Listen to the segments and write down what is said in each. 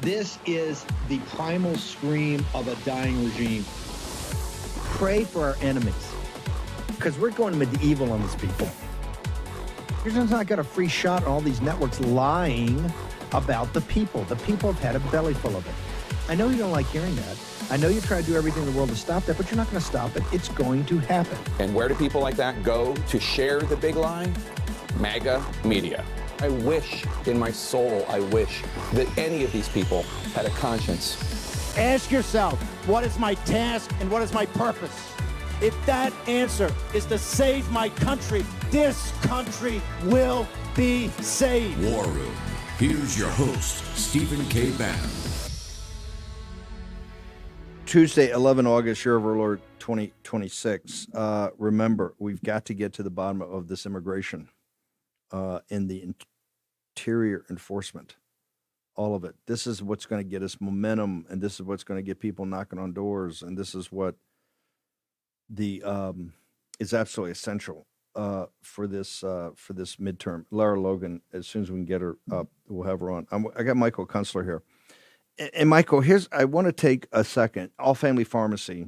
This is the primal scream of a dying regime. Pray for our enemies, because we're going medieval on these people. You're just not got a free shot on all these networks lying about the people. The people have had a belly full of it. I know you don't like hearing that. I know you try to do everything in the world to stop that, but you're not going to stop it. It's going to happen. And where do people like that go to share the big lie? MAGA media. I wish in my soul, I wish that any of these people had a conscience. Ask yourself, what is my task and what is my purpose? If that answer is to save my country, this country will be saved. War Room. Here's your host, Stephen K. Bannon. Tuesday, 11 August, year of our Lord 2026. Remember, we've got to get to the bottom of this immigration in the interior enforcement, all of it. This is what's going to get us momentum, and this is what's going to get people knocking on doors, and this is what the is absolutely essential for this midterm. Lara Logan, as soon as we can get her up, we'll have her on. I got Michael Kuenzler here. And Michael, I want to take a second. All Family Pharmacy.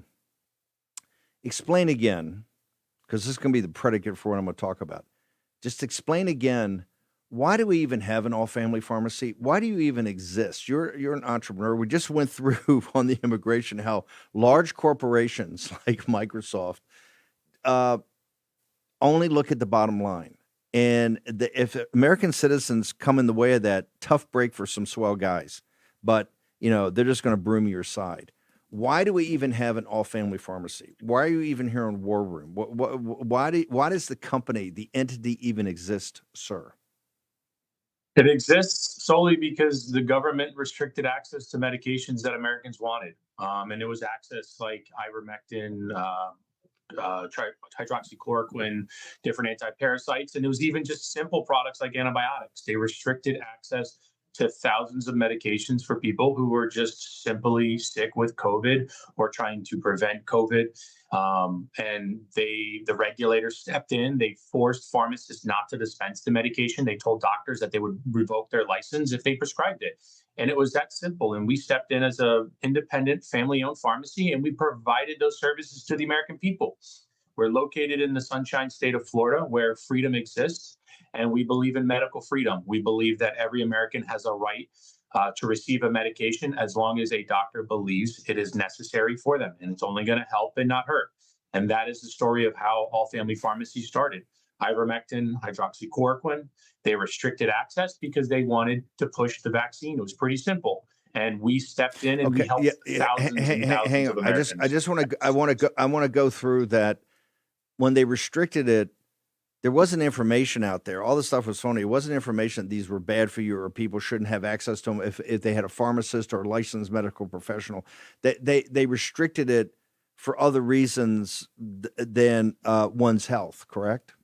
Explain again, because this is going to be the predicate for what I'm going to talk about. Just explain again, why do we even have an all family pharmacy? Why do you even exist? You're an entrepreneur. We just went through on the immigration how large corporations like Microsoft only look at the bottom line. And if American citizens come in the way of that, tough break for some swell guys. But they're just going to broom your side. Why do we even have an all-family pharmacy? Why are you even here on War Room? Why does the company, the entity, even exist, sir? It exists solely because the government restricted access to medications that Americans wanted, and it was access like ivermectin, hydroxychloroquine, different antiparasites, and it was even just simple products like antibiotics. They restricted access to thousands of medications for people who were just simply sick with COVID or trying to prevent COVID. And the regulators stepped in. They forced pharmacists not to dispense the medication. They told doctors that they would revoke their license if they prescribed it. And it was that simple. And we stepped in as an independent family-owned pharmacy, and we provided those services to the American people. We're located in the Sunshine State of Florida, where freedom exists. And we believe in medical freedom. We believe that every American has a right to receive a medication as long as a doctor believes it is necessary for them. And it's only going to help and not hurt. And that is the story of how all family pharmacy started. Ivermectin, hydroxychloroquine, they restricted access because they wanted to push the vaccine. It was pretty simple. And we stepped in and we helped thousands and thousands of Americans. I want to go through that. When they restricted it, there wasn't information out there. All this stuff was phony. It wasn't information that these were bad for you or people shouldn't have access to them if they had a pharmacist or a licensed medical professional. They restricted it for other reasons than one's health, correct?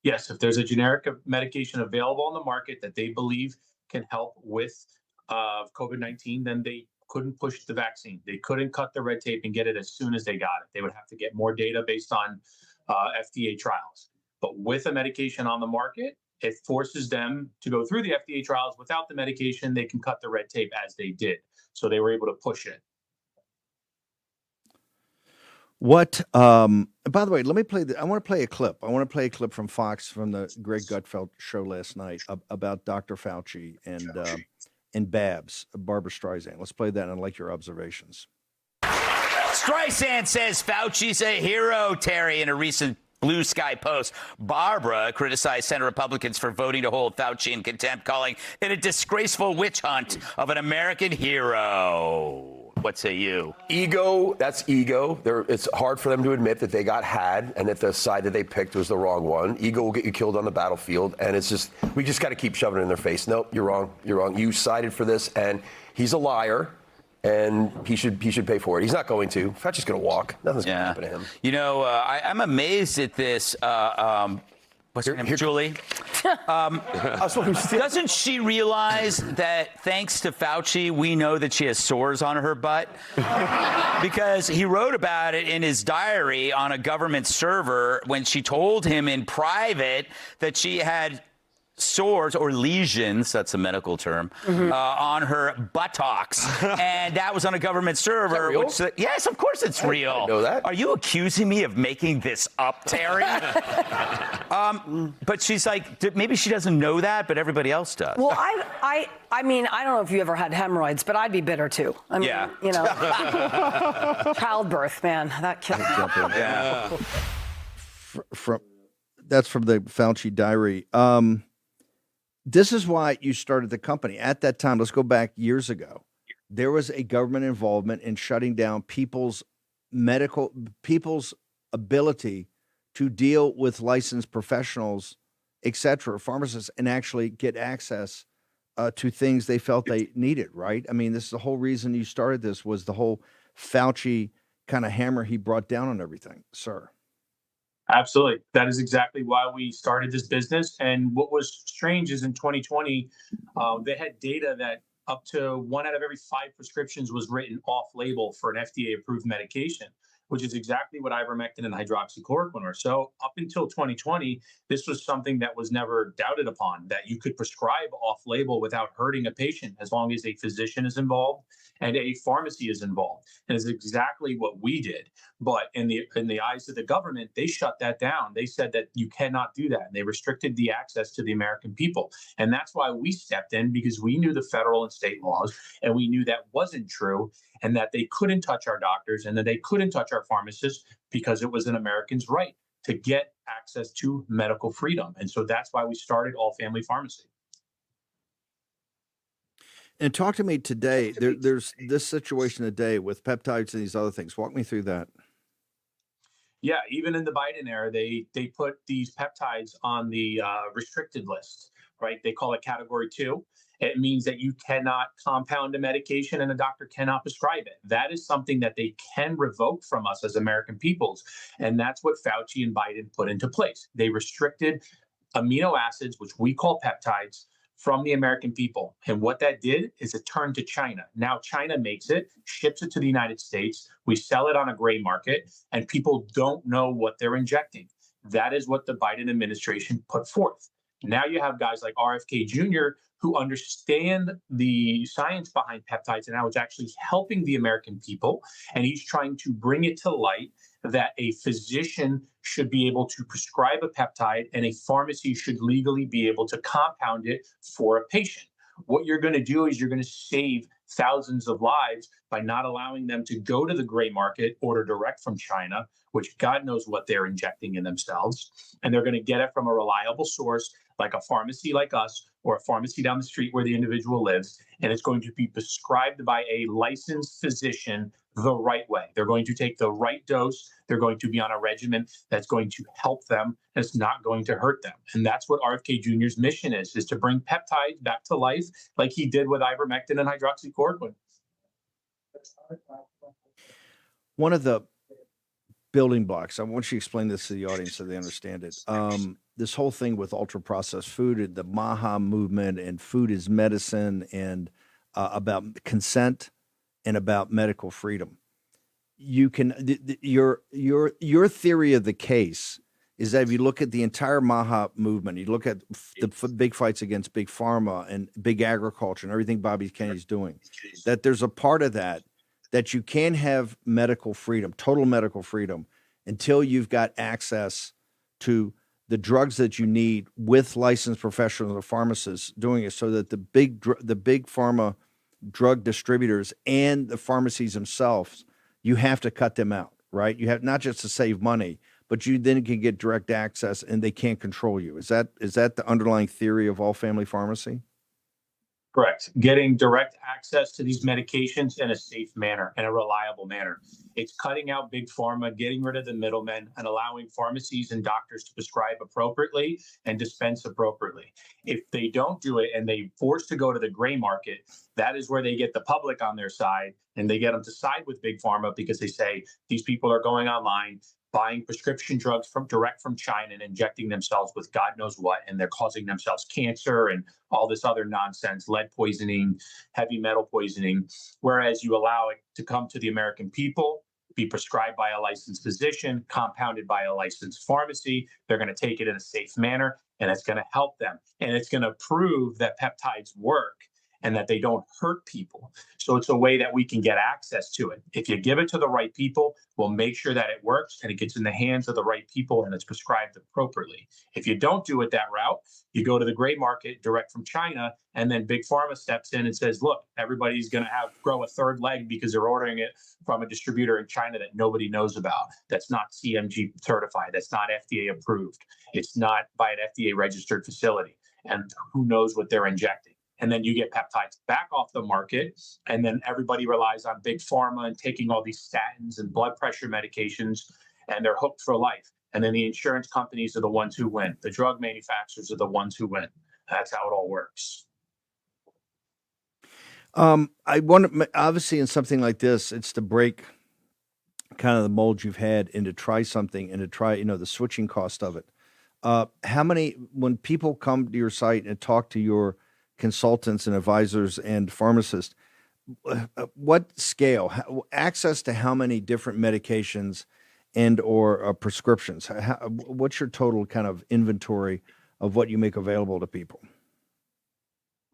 Yes, if there's a generic medication available on the market that they believe can help with COVID-19, then they couldn't push the vaccine. They couldn't cut the red tape and get it as soon as they got it. They would have to get more data based on FDA trials. But with a medication on the market, it forces them to go through the FDA trials. Without the medication, they can cut the red tape as they did. So they were able to push it. What, by the way, let me play, I want to play a clip. I want to play a clip from Fox from the Greg Gutfeld show last night about Dr. Fauci and Babs, Barbara Streisand. Let's play that and I like your observations. Streisand says Fauci's a hero, Terry, in a recent Blue Sky post. Barbara criticized Senate Republicans for voting to hold Fauci in contempt, calling it a disgraceful witch hunt of an American hero. What say you? Ego, that's ego. It's hard for them to admit that they got had and that the side that they picked was the wrong one. Ego will get you killed on the battlefield, and we just got to keep shoving it in their face. Nope, you're wrong. You're wrong. You sided for this, and he's a liar. And he should pay for it. He's not going to. Fauci's going to walk. Nothing's going to happen to him. I'm amazed at this. What's her name? Julie. Doesn't she realize that thanks to Fauci, we know that she has sores on her butt? Because he wrote about it in his diary on a government server when she told him in private that she had sores or lesions, that's a medical term, on her buttocks. And that was on a government server. real? Yes, of course it's real. I didn't know that. Are you accusing me of making this up, Terry? But she's like, maybe she doesn't know that, but everybody else does. Well, I mean, I don't know if you ever had hemorrhoids, but I'd be bitter too. I mean, Yeah. you know, childbirth, man, that kills me. Yeah. That's from the Fauci diary. This is why you started the company. At that time, let's go back years ago, there was a government involvement in shutting down people's ability to deal with licensed professionals, et cetera, pharmacists, and actually get access to things they felt they needed, right? I mean, this is the whole reason you started this, was the whole Fauci kind of hammer he brought down on everything, sir. Absolutely. That is exactly why we started this business. And what was strange is in 2020, they had data that up to 1 out of every 5 prescriptions was written off-label for an FDA-approved medication, which is exactly what ivermectin and hydroxychloroquine are. So up until 2020, this was something that was never doubted upon, that you could prescribe off-label without hurting a patient as long as a physician is involved and a pharmacy is involved. And it's exactly what we did. But in the eyes of the government, they shut that down. They said that you cannot do that. And they restricted the access to the American people. And that's why we stepped in, because we knew the federal and state laws, and we knew that wasn't true, and that they couldn't touch our doctors and that they couldn't touch our pharmacists, because it was an American's right to get access to medical freedom. And so that's why we started All Family Pharmacy. And talk to me today. There's this situation today with peptides and these other things. Walk me through that. Yeah, even in the Biden era, they put these peptides on the restricted list, right? They call it Category 2. It means that you cannot compound a medication and a doctor cannot prescribe it. That is something that they can revoke from us as American peoples. And that's what Fauci and Biden put into place. They restricted amino acids, which we call peptides, from the American people. And what that did is it turned to China. Now China makes it, ships it to the United States. We sell it on a gray market, and people don't know what they're injecting. That is what the Biden administration put forth. Now you have guys like RFK Jr. who understand the science behind peptides and how it's actually helping the American people. And he's trying to bring it to light that a physician should be able to prescribe a peptide and a pharmacy should legally be able to compound it for a patient. What you're going to do is you're going to save thousands of lives by not allowing them to go to the gray market, order direct from China, which God knows what they're injecting in themselves. And they're going to get it from a reliable source like a pharmacy like us or a pharmacy down the street where the individual lives. And it's going to be prescribed by a licensed physician the right way. They're going to take the right dose. They're going to be on a regimen that's going to help them. It's not going to hurt them. And that's what RFK Jr.'s mission is to bring peptides back to life like he did with ivermectin and hydroxychloroquine. One of the building blocks, I want you to explain this to the audience so they understand it. This whole thing with ultra processed food and the MAHA movement and food is medicine and about consent and about medical freedom. You can your theory of the case is that if you look at the entire MAHA movement, you look at the big fights against big pharma and big agriculture and everything Bobby Kennedy's doing, that there's a part of that you can have medical freedom, total medical freedom, until you've got access to the drugs that you need with licensed professionals or pharmacists doing it, so that the big pharma drug distributors and the pharmacies themselves, you have to cut them out, right? You have not just to save money, but you then can get direct access and they can't control you. Is that the underlying theory of all family pharmacy? Correct. Getting direct access to these medications in a safe manner and a reliable manner. It's cutting out big pharma, getting rid of the middlemen, and allowing pharmacies and doctors to prescribe appropriately and dispense appropriately. If they don't do it and they force to go to the gray market, that is where they get the public on their side, and they get them to side with big pharma because they say these people are going online, buying prescription drugs direct from China and injecting themselves with God knows what, and they're causing themselves cancer and all this other nonsense, lead poisoning, heavy metal poisoning, whereas you allow it to come to the American people be prescribed by a licensed physician, compounded by a licensed pharmacy. They're going to take it in a safe manner, and it's going to help them. And it's going to prove that peptides work and that they don't hurt people. So it's a way that we can get access to it. If you give it to the right people, we'll make sure that it works and it gets in the hands of the right people and it's prescribed appropriately. If you don't do it that route, you go to the gray market direct from China, and then Big Pharma steps in and says, look, everybody's going to grow a third leg because they're ordering it from a distributor in China that nobody knows about. That's not CMG certified. That's not FDA approved. It's not by an FDA registered facility. And who knows what they're injecting. And then you get peptides back off the market, and then everybody relies on Big Pharma and taking all these statins and blood pressure medications, and they're hooked for life. And then the insurance companies are the ones who win. The drug manufacturers are the ones who win. That's how it all works. I want to, obviously in something like this, it's to break kind of the mold you've had and to try something and to try, the switching cost of it. When people come to your site and talk to your consultants and advisors and pharmacists, what scale, access to how many different medications and or prescriptions? What's your total kind of inventory of what you make available to people?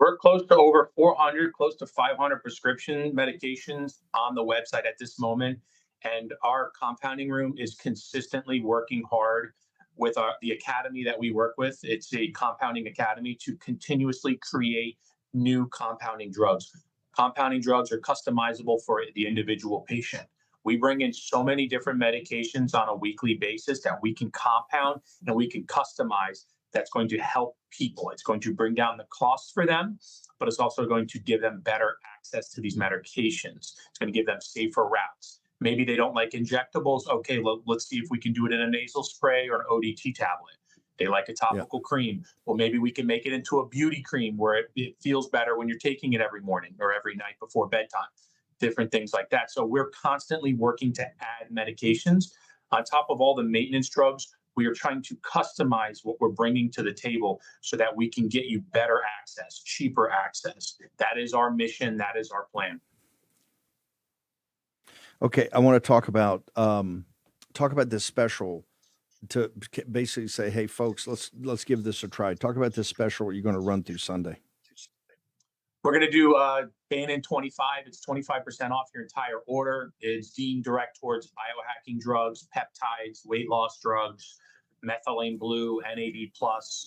We're close to over 400, close to 500 prescription medications on the website at this moment. And our compounding room is consistently working hard with the academy that we work with. It's a compounding academy to continuously create new compounding drugs. Compounding drugs are customizable for the individual patient. We bring in so many different medications on a weekly basis that we can compound and we can customize. That's going to help people. It's going to bring down the costs for them, but it's also going to give them better access to these medications. It's going to give them safer routes. Maybe they don't like injectables. Okay, let's see if we can do it in a nasal spray or an ODT tablet. They like a topical cream. Well, maybe we can make it into a beauty cream where it feels better when you're taking it every morning or every night before bedtime. Different things like that. So we're constantly working to add medications. On top of all the maintenance drugs, we are trying to customize what we're bringing to the table so that we can get you better access, cheaper access. That is our mission. That is our plan. Okay, I want to talk about this special to basically say, hey, folks, let's give this a try. Talk about this special you're going to run through Sunday. We're going to do Bannon 25. It's 25% off your entire order. It's deemed direct towards biohacking drugs, peptides, weight loss drugs, methylene blue, NAD+,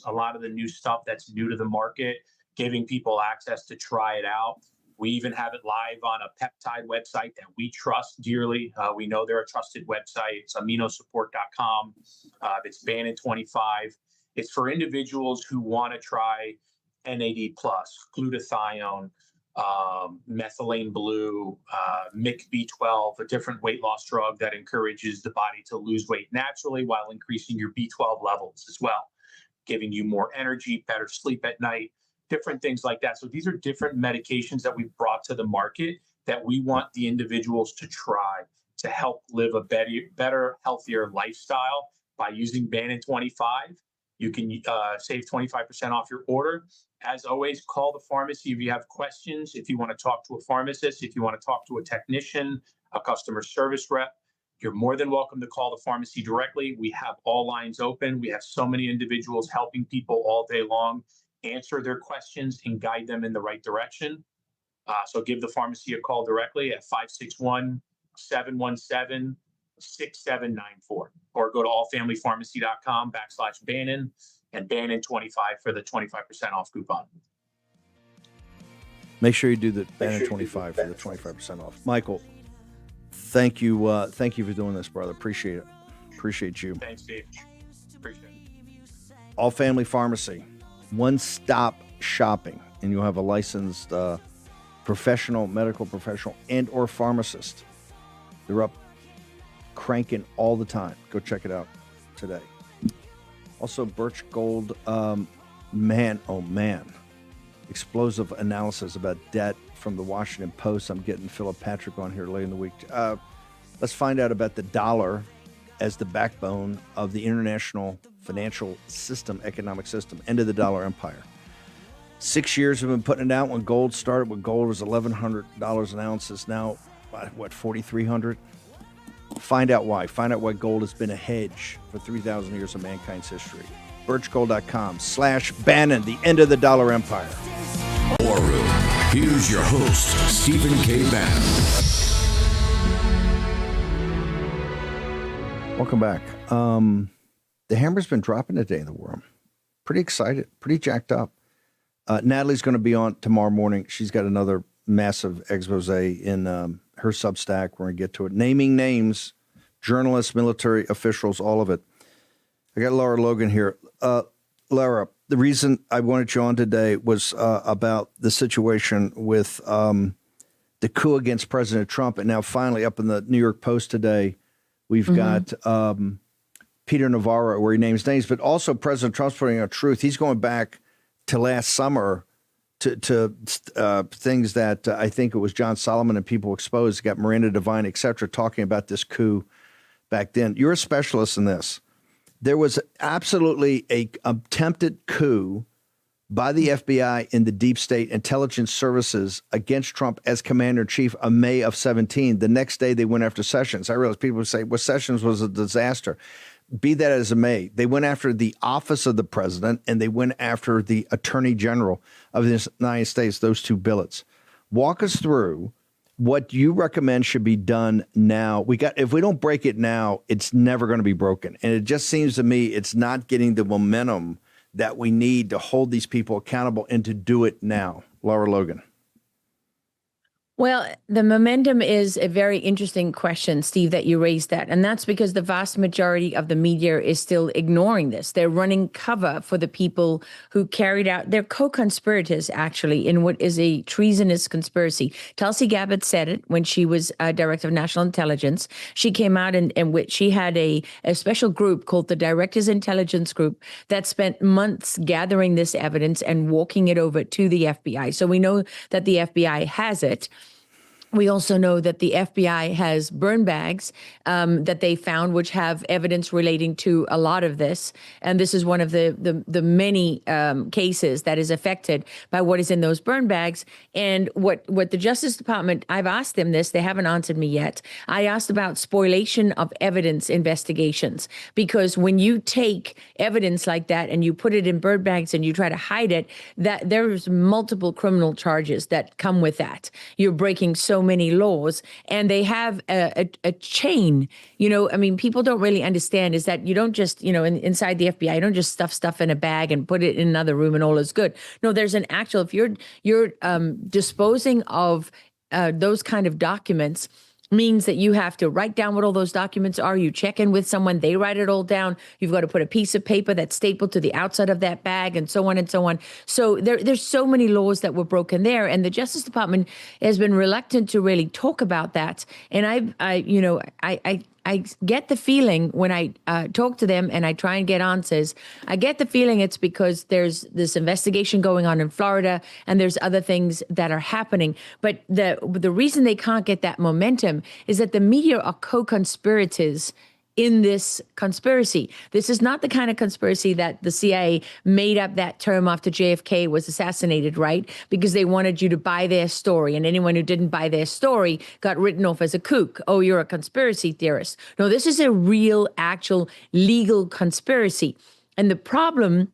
a lot of the new stuff that's new to the market, giving people access to try it out. We even have it live on a peptide website that we trust dearly. We know they're a trusted website. It's aminosupport.com. It's Bannon 25. It's for individuals who want to try NAD+, glutathione, methylene blue, MIC-B12, a different weight loss drug that encourages the body to lose weight naturally while increasing your B12 levels as well, giving you more energy, better sleep at night, different things like that. So these are different medications that we've brought to the market that we want the individuals to try to help live a better, healthier lifestyle by using Bannon 25. You can save 25% off your order. As always, call the pharmacy if you have questions, if you want to talk to a pharmacist, if you want to talk to a technician, a customer service rep. You're more than welcome to call the pharmacy directly. We have all lines open. We have so many individuals helping people all day long answer their questions and guide them in the right direction. So give the pharmacy a call directly at 561-717-6794 or go to allfamilypharmacy.com/Bannon and Bannon 25 for the 25% off coupon. Make sure you do the Bannon 25 for the 25% off. Michael, thank you. Thank you for doing this, brother. Appreciate it. Appreciate you. Thanks, Dave. Appreciate it. All Family Pharmacy, one-stop shopping, and you'll have a licensed professional, medical professional, and or pharmacist. They're up cranking all the time. Go check it out today. Also, Birch Gold, man, oh man. Explosive analysis about debt from the Washington Post. I'm getting Philip Patrick on here late in the week. Let's find out about the dollar as the backbone of the international financial system, economic system, end of the dollar empire. 6 years we've been putting it out. When gold started, when gold was $1,100 an ounce, is now, what, $4,300? Find out why. Find out why gold has been a hedge for 3,000 years of mankind's history. birchgold.com/Bannon, the end of the dollar empire. War Room. Here's your host, Stephen K. Bannon. Welcome back. The hammer's been dropping today in the war room. Pretty excited, pretty jacked up. Natalie's going to be on tomorrow morning. She's got another massive expose in her Substack. We're going to get to it. Naming names, journalists, military officials, all of it. I got Lara Logan here. Lara, the reason I wanted you on today was about the situation with the coup against President Trump. And now finally up in the New York Post today, we've got Peter Navarro, where he names names, but also President Trump's putting out truth. He's going back to last summer to things that I think it was John Solomon and people exposed, got Miranda Devine, et cetera, talking about this coup back then. You're a specialist in this. There was absolutely a attempted coup by the FBI and the deep state intelligence services against Trump as commander-in-chief of May of 17. The next day, they went after Sessions. I realize people would say, well, Sessions was a disaster. Be that as it may, they went after the office of the president and they went after the attorney general of the United States, those two billets. Walk us through what you recommend should be done now. If we don't break it now, it's never going to be broken. And it just seems to me it's not getting the momentum that we need to hold these people accountable and to do it now. Lara Logan. Well, the momentum is a very interesting question, Steve, that you raised that. And that's because the vast majority of the media is still ignoring this. They're running cover for the people who carried out, they're co-conspirators, actually, in what is a treasonous conspiracy. Tulsi Gabbard said it when she was Director of National Intelligence. She came out and she had a special group called the Directors Intelligence Group that spent months gathering this evidence and walking it over to the FBI. So we know that the FBI has it. We also know that the FBI has burn bags that they found, which have evidence relating to a lot of this. And this is one of the many cases that is affected by what is in those burn bags. And what the Justice Department, I've asked them this, they haven't answered me yet. I asked about spoliation of evidence investigations, because when you take evidence like that and you put it in burn bags and you try to hide it, that there's multiple criminal charges that come with that. You're breaking so many laws, and they have a chain. I mean, people don't really understand is that you don't just, inside the FBI, you don't just stuff stuff in a bag and put it in another room and all is good. No, there's an actual, if you're disposing of those kind of documents, means that you have to write down what all those documents are. You check in with someone, they write it all down. You've got to put a piece of paper that's stapled to the outside of that bag, and so on and so on. So there's so many laws that were broken there, and the Justice Department has been reluctant to really talk about that. And I get the feeling when I talk to them and I try and get answers, I get the feeling it's because there's this investigation going on in Florida and there's other things that are happening. But the reason they can't get that momentum is that the media are co-conspirators in this conspiracy. This is not the kind of conspiracy that the CIA made up that term after JFK was assassinated, right? Because they wanted you to buy their story, and anyone who didn't buy their story got written off as a kook. Oh, you're a conspiracy theorist. No, this is a real, actual legal conspiracy. And the problem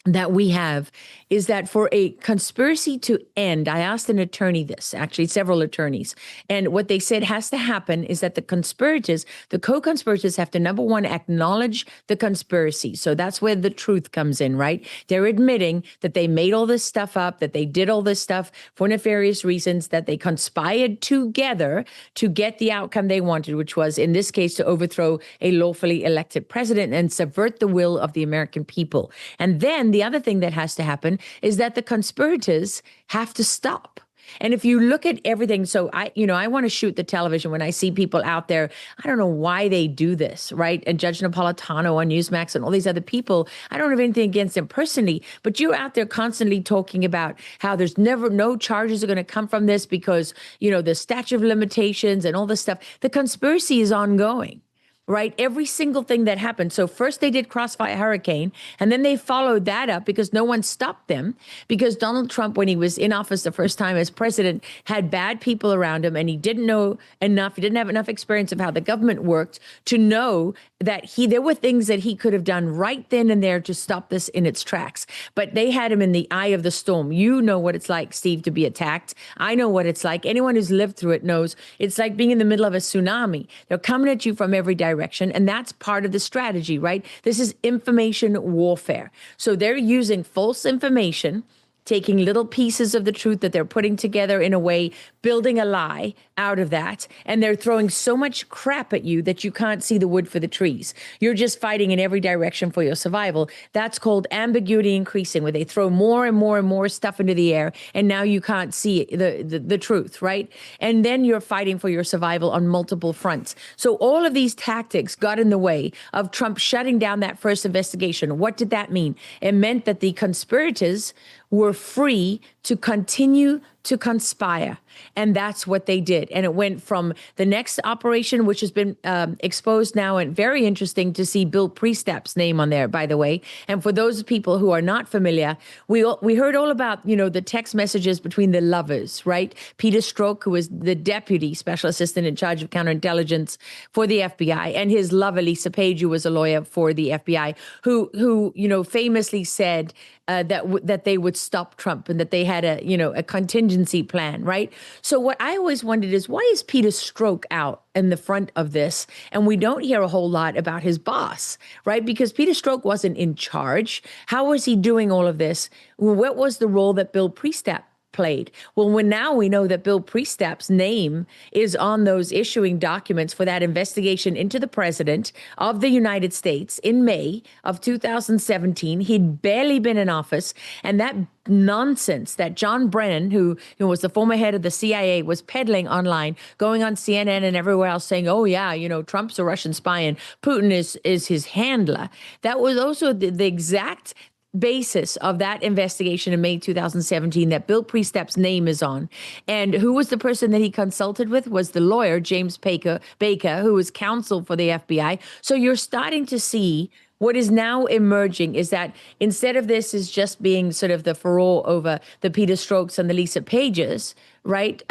that we have is that for a conspiracy to end, I asked an attorney this, actually several attorneys, and what they said has to happen is that the conspirators, the co-conspirators have to, number one, acknowledge the conspiracy. So that's where the truth comes in, right? They're admitting that they made all this stuff up, that they did all this stuff for nefarious reasons, that they conspired together to get the outcome they wanted, which was, in this case, to overthrow a lawfully elected president and subvert the will of the American people. And then the other thing that has to happen is that the conspirators have to stop. And if you look at everything, so I want to shoot the television when I see people out there. I don't know why they do this, right? And Judge Napolitano on Newsmax and all these other people, I don't have anything against them personally, but you're out there constantly talking about how there's no charges are going to come from this because, the statute of limitations and all this stuff. The conspiracy is ongoing. right? Every single thing that happened. So first they did Crossfire Hurricane, and then they followed that up because no one stopped them, because Donald Trump, when he was in office the first time as president, had bad people around him, and he didn't know enough. He didn't have enough experience of how the government worked to know that there were things that he could have done right then and there to stop this in its tracks. But they had him in the eye of the storm. You know what it's like, Steve, to be attacked. I know what it's like. Anyone who's lived through it knows it's like being in the middle of a tsunami. They're coming at you from every direction. And that's part of the strategy, right? This is information warfare. So they're using false information, taking little pieces of the truth that they're putting together in a way, building a lie out of that. And they're throwing so much crap at you that you can't see the wood for the trees. You're just fighting in every direction for your survival. That's called ambiguity increasing, where they throw more and more and more stuff into the air. And now you can't see the truth, right? And then you're fighting for your survival on multiple fronts. So all of these tactics got in the way of Trump shutting down that first investigation. What did that mean? It meant that the conspirators were free to continue to conspire. And that's what they did. And it went from the next operation, which has been exposed now, and very interesting to see Bill Priestap's name on there, by the way. And for those people who are not familiar, we heard all about, the text messages between the lovers, right? Peter Strzok, who was the deputy special assistant in charge of counterintelligence for the FBI, and his lover, Lisa Page, who was a lawyer for the FBI, who famously said that they would stop Trump and that they had a contingency plan, right? So what I always wondered is, why is Peter Strzok out in the front of this? And we don't hear a whole lot about his boss, right? Because Peter Strzok wasn't in charge. How was he doing all of this? What was the role that Bill Priestap played? Well, now we know that Bill Priestap's name is on those issuing documents for that investigation into the president of the United States in May of 2017. He'd barely been in office, and that nonsense that John Brennan, who was the former head of the CIA, was peddling online, going on CNN and everywhere else saying, oh yeah, Trump's a Russian spy and Putin is his handler. That was also the exact basis of that investigation in May 2017 that Bill Priestap's name is on. And who was the person that he consulted with? Was the lawyer, James Baker, who was counsel for the FBI. So you're starting to see what is now emerging is that instead of this is just being sort of the furore over the Peter Strzok's and the Lisa Pages, right?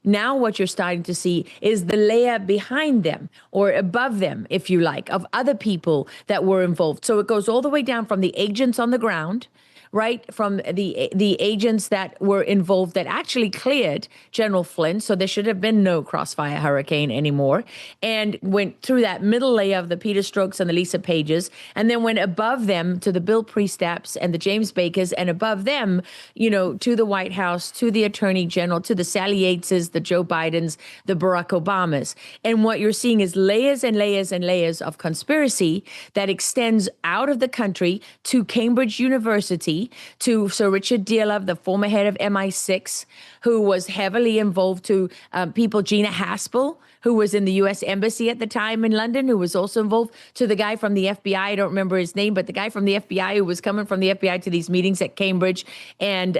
Now what you're starting to see is the layer behind them or above them, if you like, of other people that were involved. So it goes all the way down from the agents on the ground, right, from the agents that were involved that actually cleared General Flynn, so there should have been no Crossfire Hurricane anymore, and went through that middle layer of the Peter Strzok's and the Lisa Pages, and then went above them to the Bill Priestaps and the James Bakers, and above them, to the White House, to the Attorney General, to the Sally Yateses, the Joe Bidens, the Barack Obamas. And what you're seeing is layers and layers and layers of conspiracy that extends out of the country to Cambridge University, to Sir Richard Dearlove, the former head of MI6, who was heavily involved, to people, Gina Haspel, who was in the U.S. Embassy at the time in London, who was also involved, to the guy from the FBI, I don't remember his name, but the guy from the FBI who was coming from the FBI to these meetings at Cambridge, and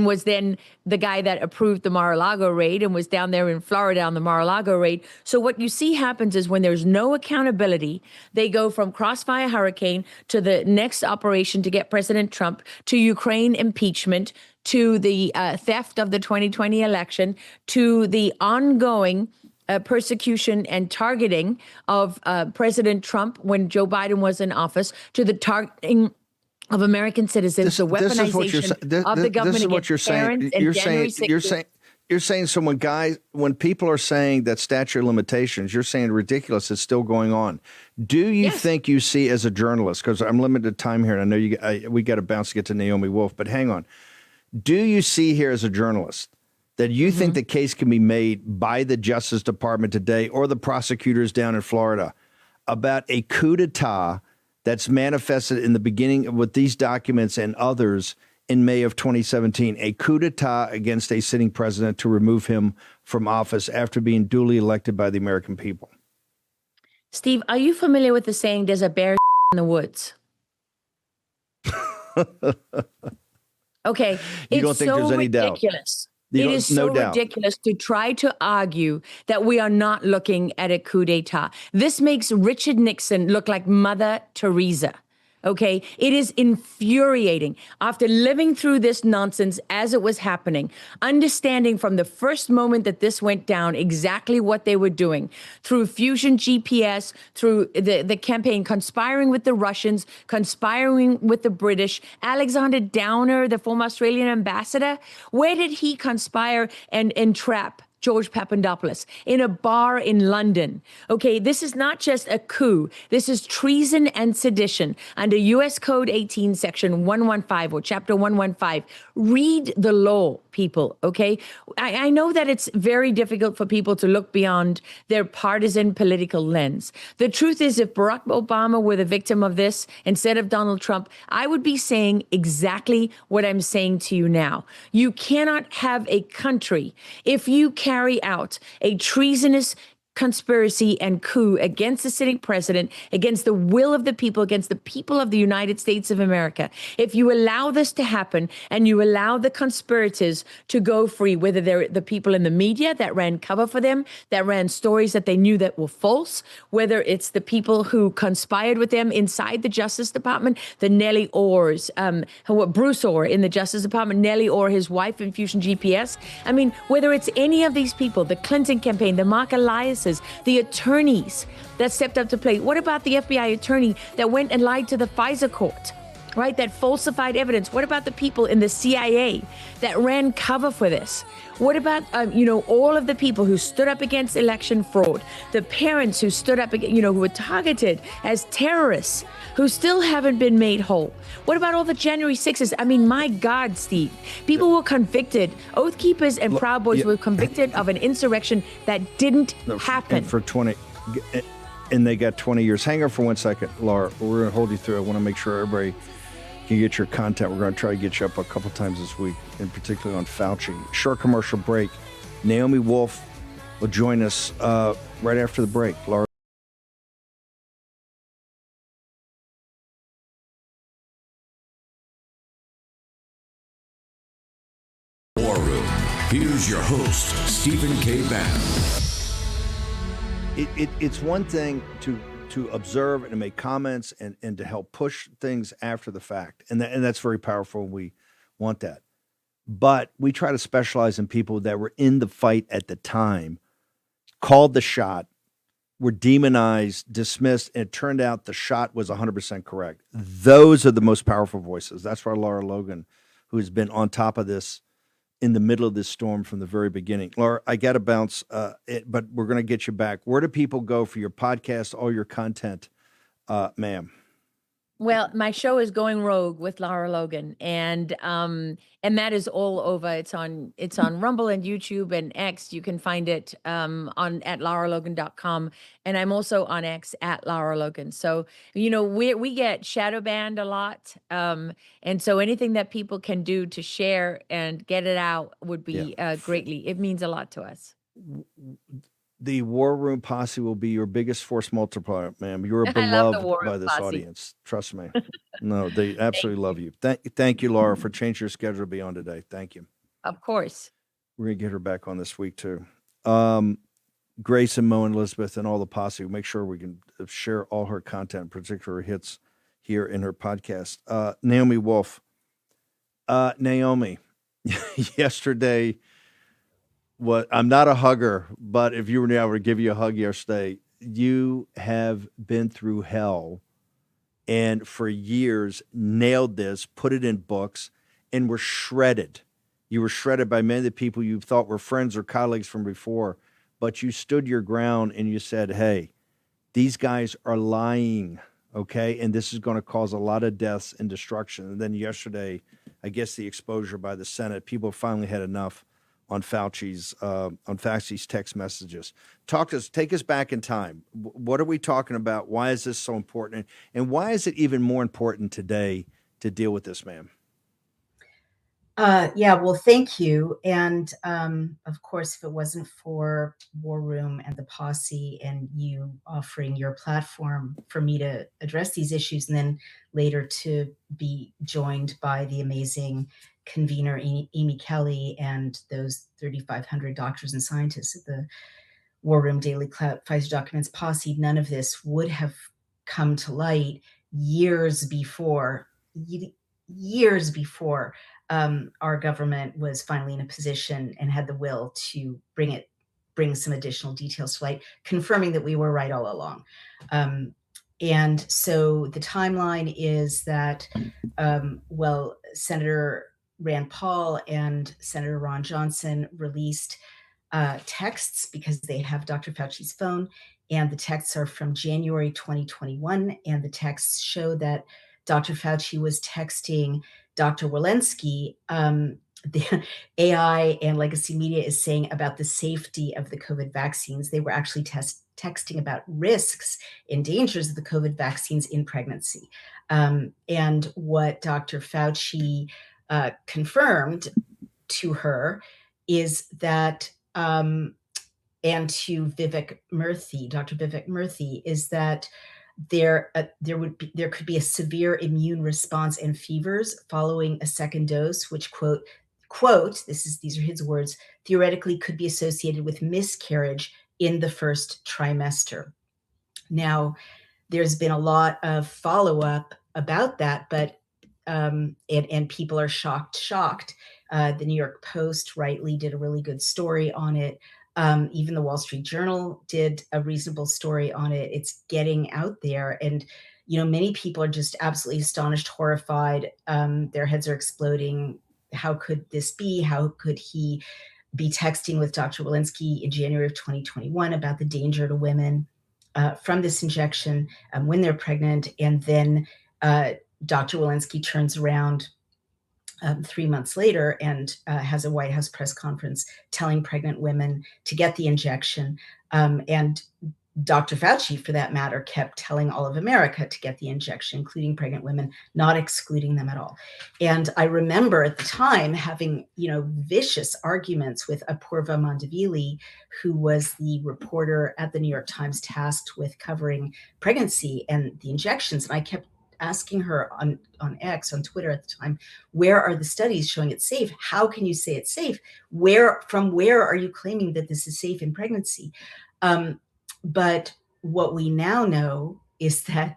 was then the guy that approved the Mar-a-Lago raid and was down there in Florida on the Mar-a-Lago raid. So what you see happens is when there's no accountability, they go from Crossfire Hurricane to the next operation to get President Trump, to Ukraine impeachment, to the theft of the 2020 election, to the ongoing persecution and targeting of President Trump when Joe Biden was in office, to the targeting of American citizens, the weaponization of the government against parents and January 6th. You're saying so when people are saying that statute of limitations, you're saying ridiculous, it's still going on. Do you think you see as a journalist, because I'm limited time here, and I know we got to bounce to get to Naomi Wolf, but hang on. Do you see here as a journalist that you think the case can be made by the Justice Department today or the prosecutors down in Florida about a coup d'etat that's manifested in the beginning with these documents and others in May of 2017, a coup d'etat against a sitting president to remove him from office after being duly elected by the American people? Steve, are you familiar with the saying, there's a bear in the woods? Okay. You don't think there's any doubt? Ridiculous. It is so ridiculous to try to argue that we are not looking at a coup d'etat. This makes Richard Nixon look like Mother Teresa. Okay, it is infuriating after living through this nonsense as it was happening, understanding from the first moment that this went down exactly what they were doing through Fusion GPS, through the campaign, conspiring with the Russians, conspiring with the British. Alexander Downer, the former Australian ambassador, where did he conspire and entrap George Papadopoulos? In a bar in London. Okay, this is not just a coup. This is treason and sedition under U.S. Code 18, Section 115 or Chapter 115. Read the law, people, okay? I know that it's very difficult for people to look beyond their partisan political lens. The truth is, if Barack Obama were the victim of this instead of Donald Trump, I would be saying exactly what I'm saying to you now. You cannot have a country if you carry out a treasonous conspiracy and coup against the sitting president, against the will of the people, against the people of the United States of America. If you allow this to happen and you allow the conspirators to go free, whether they're the people in the media that ran cover for them, that ran stories that they knew that were false, whether it's the people who conspired with them inside the Justice Department, the Nellie Orrs, Bruce Orr in the Justice Department, Nellie Orr, his wife in Fusion GPS. I mean, whether it's any of these people, the Clinton campaign, the Mark Eliases, the attorneys that stepped up to play. What about the FBI attorney that went and lied to the FISA court, right? That falsified evidence. What about the people in the CIA that ran cover for this? What about, all of the people who stood up against election fraud, the parents who stood up, who were targeted as terrorists, who still haven't been made whole? What about all the January 6s? I mean, my God, Steve, people were convicted. Oath Keepers and Proud Boys were convicted of an insurrection that didn't happen. And they got 20 years. Hang on for 1 second, Laura. We're going to hold you through. I want to make sure everybody can get your content. We're going to try to get you up a couple times this week, and particularly on Fauci. Short commercial break. Naomi Wolf will join us right after the break. Laura. War Room. Here's your host, Stephen K. Bannon. It's one thing to observe and to make comments and to help push things after the fact. And that's very powerful. We want that. But we try to specialize in people that were in the fight at the time, called the shot, were demonized, dismissed, and it turned out the shot was 100% correct. Those are the most powerful voices. That's why Lara Logan, who has been on top of this in the middle of this storm from the very beginning. Laura, I got to bounce, but we're going to get you back. Where do people go for your podcast, all your content, ma'am? Well, my show is Going Rogue with Lara Logan, and that is all over. It's on Rumble and YouTube and X. You can find it at laralogan.com, and I'm also on X at Lara Logan. So we get shadow banned a lot, and so anything that people can do to share and get it out would be greatly. It means a lot to us. The War Room posse will be your biggest force multiplier, ma'am. You're beloved by this audience. Trust me. No, they absolutely love you. Thank you, Laura, for changing your schedule to be on today. Thank you. Of course. We're going to get her back on this week, too. Grace and Mo and Elizabeth and all the posse, make sure we can share all her content, particular hits here in her podcast. Naomi Wolf. Naomi, yesterday... I'm not a hugger, but if you were now, I would give you a hug yesterday. You have been through hell and for years nailed this, put it in books, and were shredded. You were shredded by many of the people you thought were friends or colleagues from before, but you stood your ground and you said, hey, these guys are lying, okay? And this is going to cause a lot of deaths and destruction. And then yesterday, I guess the exposure by the Senate, people finally had enough on Fauci's text messages. Take us back in time. What are we talking about? Why is this so important? And why is it even more important today to deal with this, ma'am? Well, thank you. And of course, if it wasn't for War Room and the posse and you offering your platform for me to address these issues and then later to be joined by the amazing convener, Amy Kelly, and those 3,500 doctors and scientists at the War Room Daily Clout Pfizer Documents posse, none of this would have come to light years before our government was finally in a position and had the will to bring some additional details to light, confirming that we were right all along. And so the timeline is that, Senator Rand Paul and Senator Ron Johnson released texts because they have Dr. Fauci's phone, and the texts are from January 2021, and the texts show that Dr. Fauci was texting Dr. Walensky. The AI and legacy media is saying about the safety of the COVID vaccines. They were actually texting about risks and dangers of the COVID vaccines in pregnancy. And what Dr. Fauci confirmed to her is that, and to Vivek Murthy, Dr. Vivek Murthy, is that there could be a severe immune response and fevers following a second dose, which quote, these are his words, theoretically could be associated with miscarriage in the first trimester. Now, there's been a lot of follow-up about that, but and people are shocked. The New York Post rightly did a really good story on it. Even the Wall Street Journal did a reasonable story on it. It's getting out there, and many people are just absolutely astonished, horrified. Their heads are exploding. How could this be? How could he be texting with Dr. Walensky in January of 2021 about the danger to women from this injection when they're pregnant? And then Dr. Walensky turns around 3 months later and has a White House press conference telling pregnant women to get the injection. And Dr. Fauci, for that matter, kept telling all of America to get the injection, including pregnant women, not excluding them at all. And I remember at the time having, vicious arguments with Apurva Mandavili, who was the reporter at the New York Times tasked with covering pregnancy and the injections. And I kept asking her on X, on Twitter at the time, where are the studies showing it's safe? How can you say it's safe? From where are you claiming that this is safe in pregnancy? But what we now know is that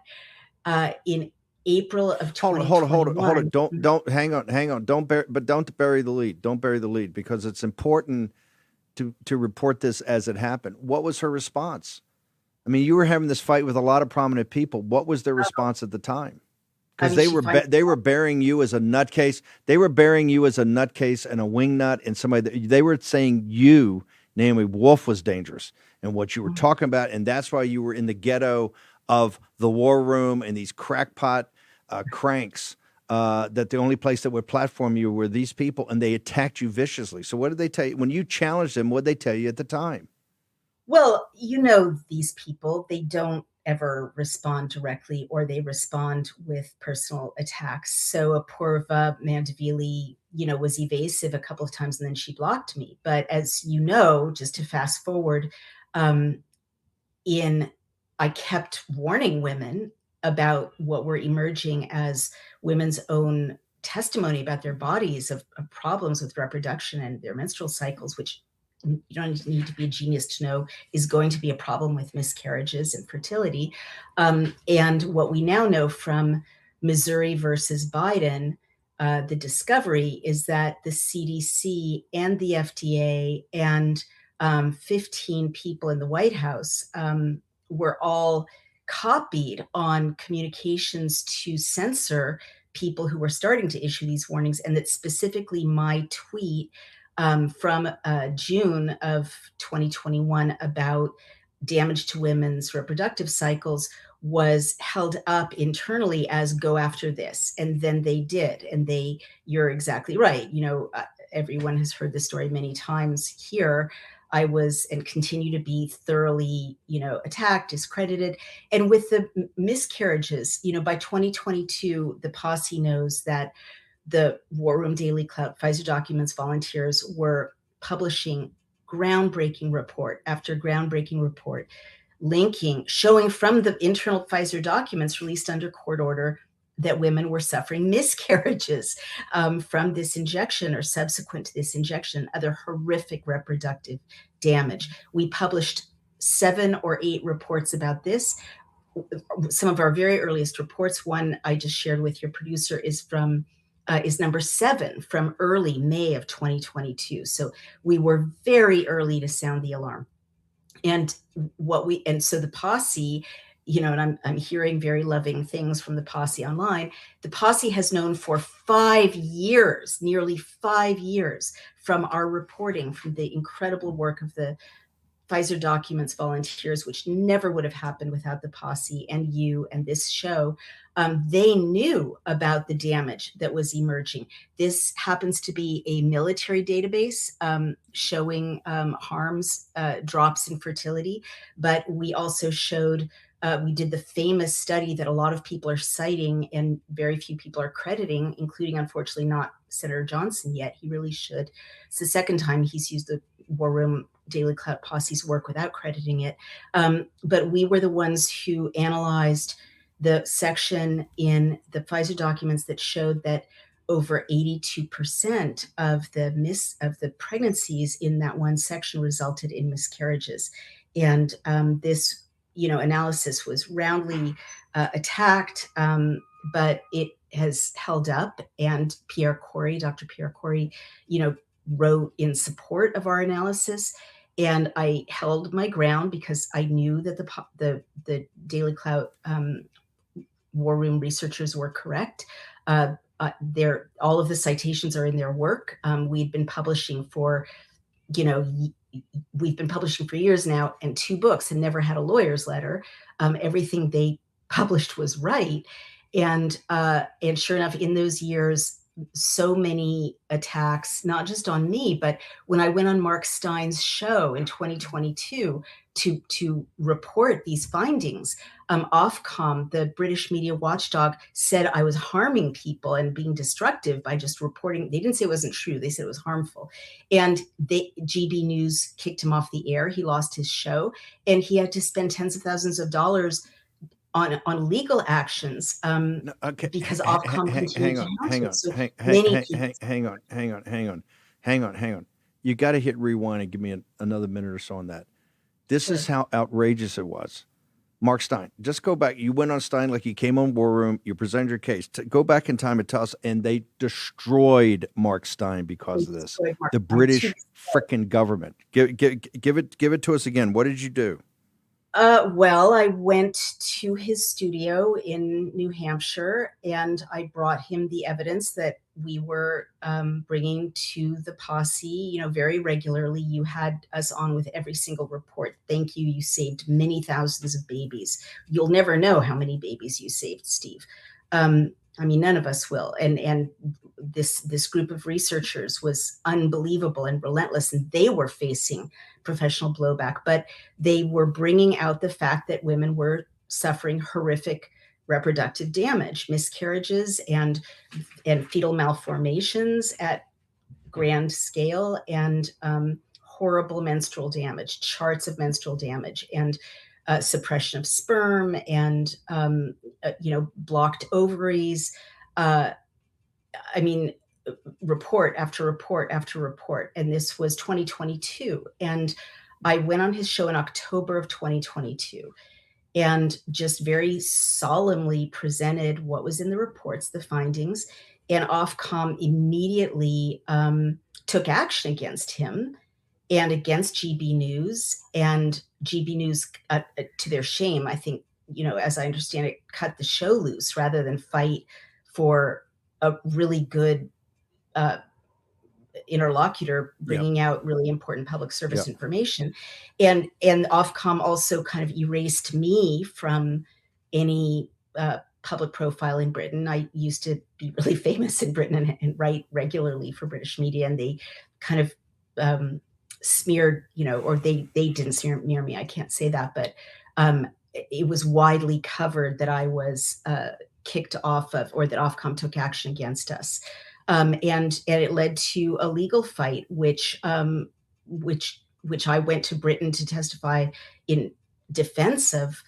in April of 2021... Hold on. Don't hang on. Don't bury the lead. Don't bury the lead, because it's important to report this as it happened. What was her response? I mean, you were having this fight with a lot of prominent people. What was their response at the time? Because they were burying you as a nutcase. They were burying you as a nutcase and a wingnut and somebody. They were saying you, Naomi Wolf, was dangerous and what you were talking about, and that's why you were in the ghetto of the War Room and these crackpot cranks. That the only place that would platform you were these people, and they attacked you viciously. So what did they tell you when you challenged them? What did they tell you at the time? Well, these people, they don't ever respond directly, or they respond with personal attacks. So Apurva Mandavili, was evasive a couple of times, and then she blocked me. But as just to fast forward, I kept warning women about what were emerging as women's own testimony about their bodies of problems with reproduction and their menstrual cycles, which you don't need to be a genius to know is going to be a problem with miscarriages and fertility. And what we now know from Missouri versus Biden, the discovery is that the CDC and the FDA and 15 people in the White House were all copied on communications to censor people who were starting to issue these warnings, and that specifically my tweet from June of 2021 about damage to women's reproductive cycles was held up internally as go after this. And then they did. And you're exactly right. Everyone has heard this story many times here. I was and continue to be thoroughly, attacked, discredited. And with the miscarriages, by 2022, the posse knows that the War Room Daily Clout Pfizer Documents volunteers were publishing groundbreaking report after groundbreaking report, showing from the internal Pfizer documents released under court order that women were suffering miscarriages from this injection or subsequent to this injection, other horrific reproductive damage. We published 7 or 8 reports about this. Some of our very earliest reports, one I just shared with your producer, is number 7 from early May of 2022. So we were very early to sound the alarm. And so the posse, and I'm hearing very loving things from the posse online. The posse has known for 5 years, nearly 5 years, from our reporting, from the incredible work of the Pfizer Documents volunteers, which never would have happened without the posse and you and this show. They knew about the damage that was emerging. This happens to be a military database showing harms, drops in fertility, but we also showed, we did the famous study that a lot of people are citing and very few people are crediting, including, unfortunately, not Senator Johnson yet. He really should. It's the second time he's used the War Room Daily Clout Posse's work without crediting it. But we were the ones who analyzed the section in the Pfizer documents that showed that over 82% of the pregnancies in that one section resulted in miscarriages. And this, analysis was roundly attacked, but it has held up. And Dr. Pierre Corey, wrote in support of our analysis. And I held my ground because I knew that the Daily Clout War Room researchers were correct. All of the citations are in their work. We've been publishing for years now, and 2 books, and never had a lawyer's letter. Everything they published was right. And sure enough, in those years, so many attacks, not just on me, but when I went on Mark Stein's show in 2022 to report these findings, Ofcom, the British media watchdog, said I was harming people and being destructive by just reporting. They didn't say it wasn't true. They said it was harmful. And GB News kicked him off the air. He lost his show, and he had to spend tens of thousands of dollars on legal actions because Ofcom continued to hang on. You got to hit rewind and give me another minute or so on that. This is how outrageous it was. Mark Stein, just go back. You went on Stein like you came on War Room. You presented your case. Go back in time and tell us. And they destroyed Mark Stein because of this. The British frickin' government. Give it to us again. What did you do? Well, I went to his studio in New Hampshire, and I brought him the evidence that we were bringing to the posse, very regularly. You had us on with every single report. Thank you. You saved many thousands of babies. You'll never know how many babies you saved, Steve. None of us will. And this group of researchers was unbelievable and relentless, and they were facing professional blowback, but they were bringing out the fact that women were suffering horrific reproductive damage, miscarriages and fetal malformations at grand scale, and horrible menstrual damage, charts of menstrual damage, and suppression of sperm, and blocked ovaries. Report after report after report. And this was 2022. And I went on his show in October of 2022 and just very solemnly presented what was in the reports, the findings. And Ofcom immediately took action against him and against GB News. And GB News, to their shame, I think, as I understand it, cut the show loose rather than fight for a really good interlocutor bringing out really important public service information. And Ofcom also kind of erased me from any public profile in Britain. I used to be really famous in Britain and write regularly for British media, and they kind of smeared, or they didn't smear me. I can't say that, but it was widely covered that I was kicked off of, or that Ofcom took action against us. And it led to a legal fight, which I went to Britain to testify in defense of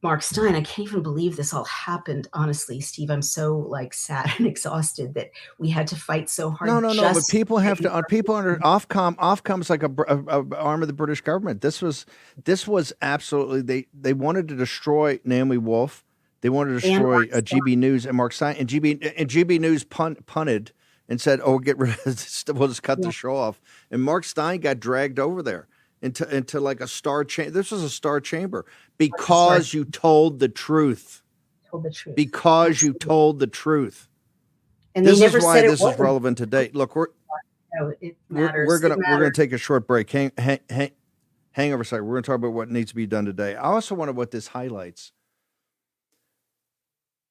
Mark Stein. I can't even believe this all happened. Honestly, Steve, I'm so like sad and exhausted that we had to fight so hard. No. But people have to. People under Ofcom's like a arm of the British government. This was absolutely. They wanted to destroy Naomi Wolf. They wanted to destroy GB News and Mark Stein, and GB News punted and said, "Oh, get rid of this. We'll just cut the show off." And Mark Stein got dragged over there into like a star chamber. This was a star chamber because you told the truth. Because you told the truth. And this is why this is relevant today. Look, we're gonna take a short break. Hang over a second. We're gonna talk about what needs to be done today. I also wonder what this highlights.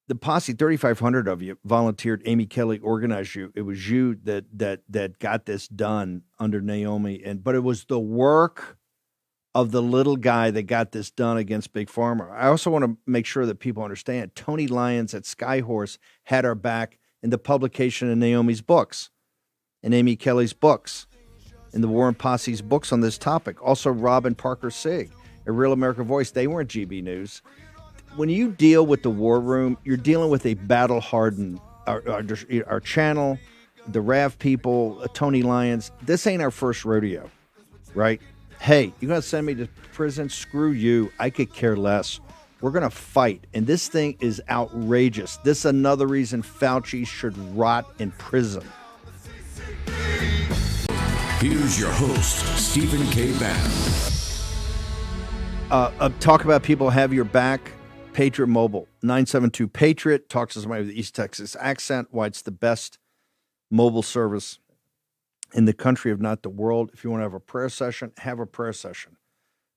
The posse, 3,500 of you volunteered. Amy Kelly organized you. It was you that got this done under Naomi, but it was the work of the little guy that got this done against Big Pharma. I also want to make sure that people understand Tony Lyons at Skyhorse had our back in the publication of Naomi's books and Amy Kelly's books and the Warren Posse's books on this topic. Also, Rob and Parker Sig, a Real America Voice. They weren't GB News. When you deal with the war room, you're dealing with a battle-hardened, our channel, the RAV people, Tony Lyons. This ain't our first rodeo, right? Hey, you're going to send me to prison? Screw you. I could care less. We're going to fight. And this thing is outrageous. This is another reason Fauci should rot in prison. Here's your host, Stephen K. Bannon. Talk about people have your back. Patriot Mobile, 972 Patriot. Talks to somebody with the East Texas accent, why it's the best mobile service in the country, if not the world. If you want to have a prayer session, have a prayer session.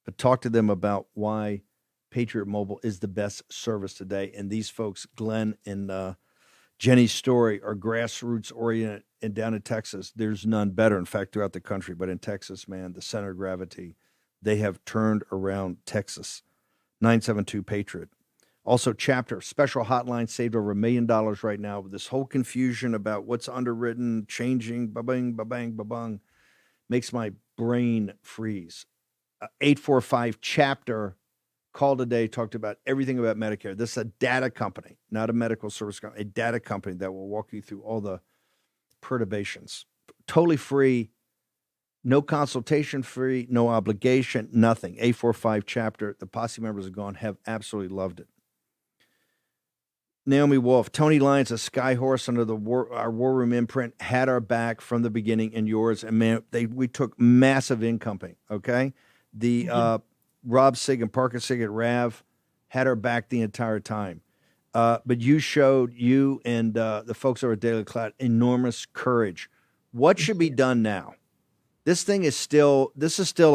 But talk to them about why Patriot Mobile is the best service today. And these folks, Glenn and Jenny's story, are grassroots oriented. And down in Texas, there's none better. In fact, throughout the country. But in Texas, man, the center of gravity, they have turned around Texas. 972 Patriot. Also, Chapter, special hotline, saved over $1 million right now. With this whole confusion about what's underwritten, changing, ba-bang, ba-bang, ba-bang, makes my brain freeze. 845 Chapter, call today, talked about everything about Medicare. This is a data company, not a medical service company, a data company that will walk you through all the perturbations. Totally free, no consultation free, no obligation, nothing. 845 Chapter, the posse members have gone, have absolutely loved it. Naomi Wolf, Tony Lyons, a Skyhorse under our War Room imprint, had our back from the beginning, and yours. And man, we took massive incoming. Okay, the Rob Sig and Parker Sig at Rav had our back the entire time. But you and the folks over at Daily Cloud enormous courage. What should be done now? This is still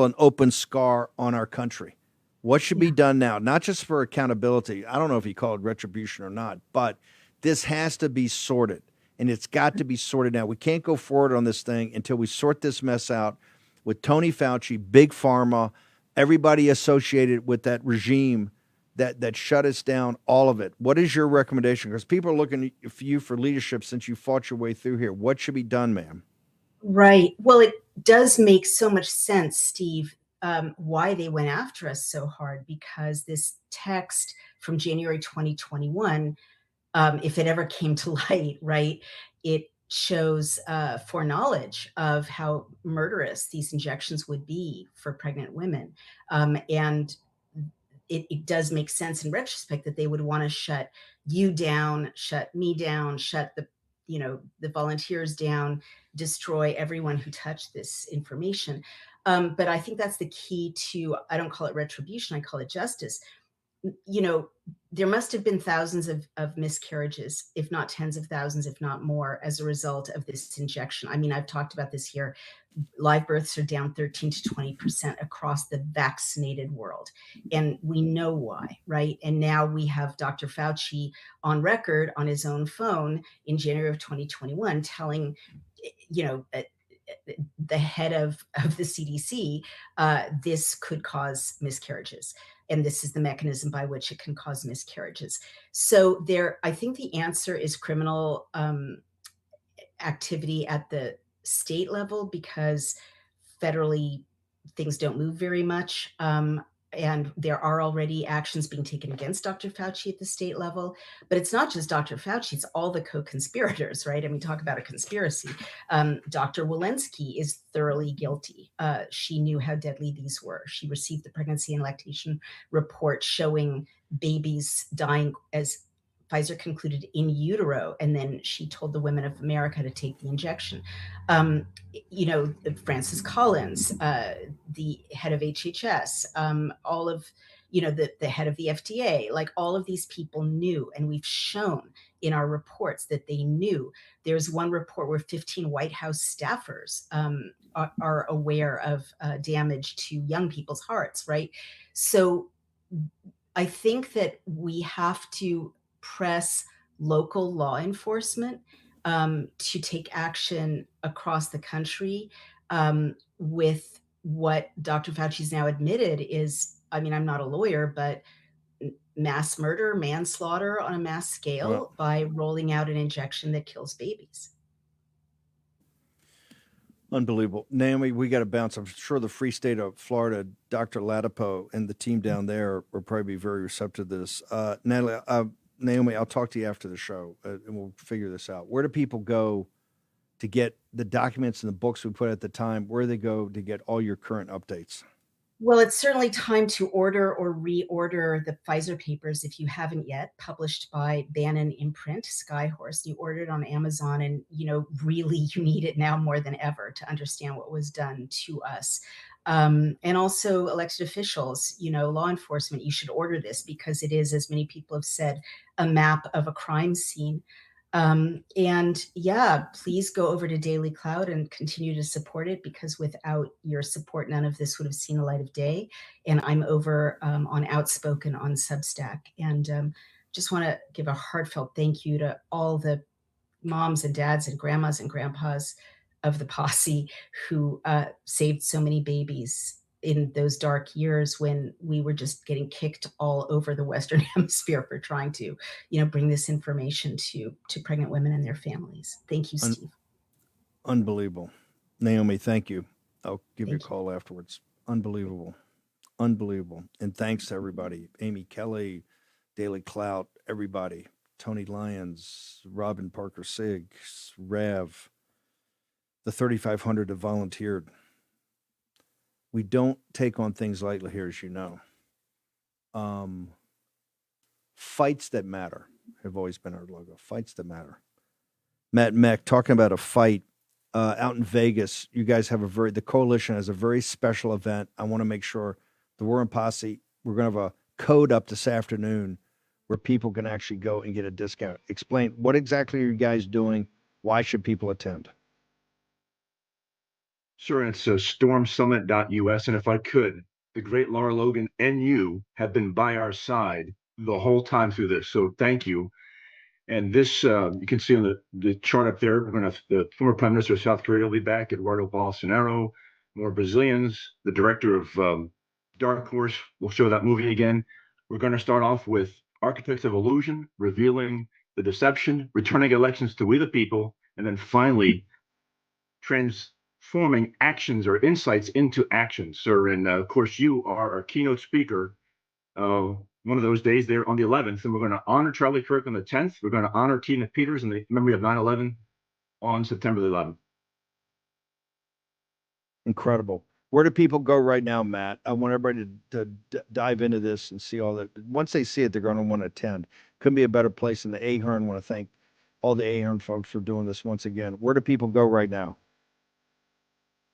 an open scar on our country. What should be done now? Not just for accountability. I don't know if you call it retribution or not, but this has to be sorted, and it's got to be sorted now. We can't go forward on this thing until we sort this mess out with Tony Fauci, Big Pharma, everybody associated with that regime that shut us down, all of it. What is your recommendation? Because people are looking for you for leadership since you fought your way through here. What should be done, ma'am? Right. Well, it does make so much sense, Steve, why they went after us so hard, because this text from January 2021, if it ever came to light, right, it shows foreknowledge of how murderous these injections would be for pregnant women. And it does make sense in retrospect that they would want to shut you down, shut me down, shut the volunteers down, destroy everyone who touched this information. But I think that's the key to, I don't call it retribution, I call it justice. There must have been thousands of miscarriages, if not tens of thousands, if not more, as a result of this injection. I mean, I've talked about this here. Live births are down 13 to 20% across the vaccinated world. And we know why, right? And now we have Dr. Fauci on record on his own phone in January of 2021 telling, the head of the CDC, this could cause miscarriages. And this is the mechanism by which it can cause miscarriages. So I think the answer is criminal activity at the state level, because federally things don't move very much. and there are already actions being taken against Dr. Fauci at the state level. But it's not just Dr. Fauci, it's all the co-conspirators, right? I mean, talk about a conspiracy. Dr. Walensky is thoroughly guilty. She knew how deadly these were. She received the pregnancy and lactation report showing babies dying, as Pfizer concluded, in utero, and then she told the women of America to take the injection. Francis Collins, the head of HHS, all of, the head of the FDA, like all of these people knew, and we've shown in our reports that they knew. There's one report where 15 White House staffers are aware of damage to young people's hearts, right? So I think that we have to press local law enforcement to take action across the country with what Dr. Fauci's now admitted is, I mean, I'm not a lawyer, but mass murder, manslaughter on a mass scale by rolling out an injection that kills babies. Unbelievable. Naomi, we got to bounce. I'm sure the free state of Florida, Dr. Latipo and the team down there will probably be very receptive to this. Naomi, I'll talk to you after the show and we'll figure this out. Where do people go to get the documents and the books we put at the time? Where do they go to get all your current updates? Well, it's certainly time to order or reorder the Pfizer papers if you haven't yet, published by Bannon imprint, Skyhorse. You ordered on Amazon, and really you need it now more than ever to understand what was done to us. And also elected officials, law enforcement, you should order this because it is, as many people have said, a map of a crime scene. Please go over to Daily Cloud and continue to support it, because without your support, none of this would have seen the light of day. And I'm over on Outspoken on Substack. And just want to give a heartfelt thank you to all the moms and dads and grandmas and grandpas of the posse who saved so many babies in those dark years when we were just getting kicked all over the Western Hemisphere for trying to, bring this information to pregnant women and their families. Thank you, Steve. Unbelievable. Naomi, thank you. I'll give you a call afterwards. Unbelievable. Unbelievable. And thanks to everybody. Amy Kelly, Daily Clout, everybody. Tony Lyons, Robin Parker Siggs, Rav, the 3,500 that volunteered. We don't take on things lightly here, as you know. Fights that matter have always been our logo. Fights that matter. Matt Meck, talking about a fight out in Vegas. You guys have the coalition has a very special event. I want to make sure the War and Posse, we're going to have a code up this afternoon where people can actually go and get a discount. Explain, what exactly are you guys doing? Why should people attend? Sure, it's stormsummit.us. And if I could, the great Lara Logan and you have been by our side the whole time through this. So thank you. And this, you can see on the chart up there, the former Prime Minister of South Korea will be back, Eduardo Bolsonaro, more Brazilians. The director of Dark Horse will show that movie again. We're going to start off with Architects of Illusion, revealing the deception, returning elections to we the people, and then finally transforming actions or insights into actions, sir. And of course, you are our keynote speaker one of those days there on the 11th. And we're going to honor Charlie Kirk on the 10th. We're going to honor Tina Peters in the memory of 9/11 on September the 11th. Incredible. Where do people go right now, Matt? I want everybody to dive into this and see all that. Once they see it, they're going to want to attend. Couldn't be a better place. And the Ahern, want to thank all the Ahern folks for doing this once again. Where do people go right now?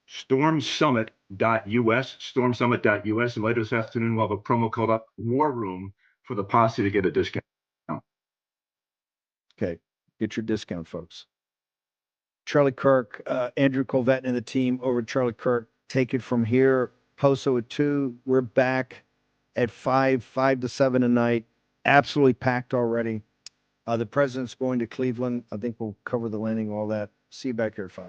Stormsummit.us, stormsummit.us. And later this afternoon, we'll have a promo code up, War Room, for the posse to get a discount. Okay. Get your discount, folks. Charlie Kirk, Andrew Colvett and the team over at Charlie Kirk. Take it from here. Poso at 2. We're back at 5 to 7 tonight. Absolutely packed already. The president's going to Cleveland. I think we'll cover the landing, all that. See you back here at 5.